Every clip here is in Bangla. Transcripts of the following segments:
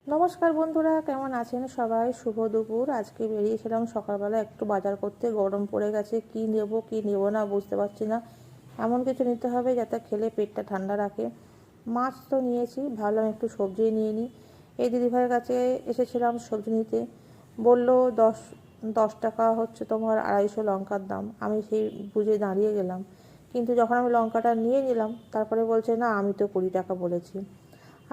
নমস্কার বন্ধুরা, কেমন আছেন সবাই? শুভ দুপুর। আজকে বেরিয়েছিলাম সকালবেলা একটু বাজার করতে। গরম পড়ে গেছে, কি নেব কি নেব না বুঝতে পারছি না। এমন কিছু নিতে হবে যাতে খেলে পেটটা ঠান্ডা রাখে। মাছ তো নিয়েছি, ভাবলাম একটু সবজি নিয়ে নিই। এই দিদিভাইয়ের কাছে এসেছিলাম সবজি নিতে। বলল 10 টাকা হচ্ছে তোমার 250 লঙ্কার দাম। আমি সেই বুঝে দাঁড়িয়ে গেলাম, কিন্তু যখন আমি লঙ্কাটা নিয়ে নিলাম তারপরে বলছে না, আমি তো 20 টাকা বলেছি।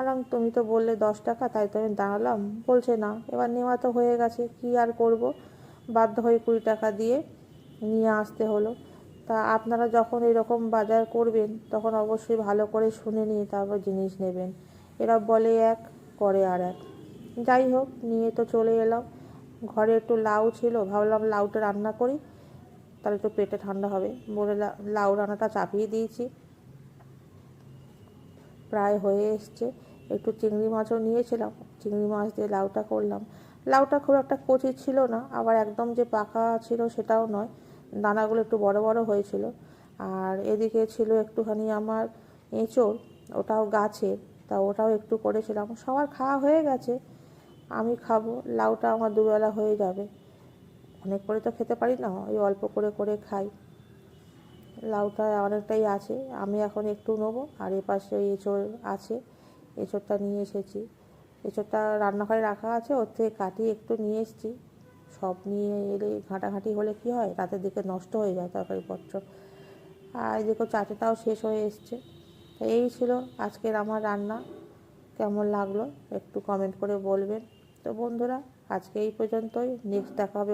আলাম, তুমি তো বললে 10 টাকা, তাই তো আমি দাঁড়ালাম। বলছে না, এবার নেওয়া তো হয়ে গেছে, কি আর করব, বাধ্য হয়ে 20 টাকা দিয়ে নিয়ে আসতে হলো। তা আপনারা যখন এরকম বাজার করবেন তখন অবশ্যই ভালো করে শুনে নিয়ে তারপর জিনিস নেবেন। এরা বলে এক, করে আর এক। যাই হোক, নিয়ে তো চলে এলাম। ঘরে একটু লাউ ছিল, ভাবলাম লাউটা রান্না করি, তাহলে একটু পেটে ঠান্ডা হবে বলে লাউ রান্নাটা চাপিয়ে দিয়েছি। প্রায় হয়ে এসছে। একটু চিংড়ি মাছও নিয়েছিলাম, চিংড়ি মাছ দিয়ে লাউটা করলাম। লাউটা খুব একটা কচি ছিল না, আবার একদম যে পাকা ছিল সেটাও নয়, দানাগুলো একটু বড় বড় হয়েছিল। আর এদিকে ছিল একটুখানি আমার এঁচোড়, ওটাও গাছের, তা ওটাও একটু করেছিলাম। সবার খাওয়া হয়ে গেছে, আমি খাবো। লাউটা আমার দুবেলা হয়ে যাবে, অনেক করে তো খেতে পারি না, ওই অল্প করে করে খাই। লাউটা অনেকটাই আছে, আমি এখন একটু নেবো। আর এপাশে এঁচোড় আছে, এঁচোড়টা নিয়ে এসেছি। এঁচোড়টা রান্নাঘরে রাখা আছে, ওর থেকে কাটিয়ে একটু নিয়ে এসেছি। সব নিয়ে এলে ঘাঁটাঘাঁটি হলে কি হয়, রাতের দিকে নষ্ট হয়ে যায় তরকারিপত্র। আর দেখো চাটনিটাও শেষ হয়ে এসছে। এই ছিল আজকের আমার রান্না। কেমন লাগলো একটু কমেন্ট করে বলবেন। তো বন্ধুরা, আজকে এই পর্যন্তই। নেক্সট দেখা হবে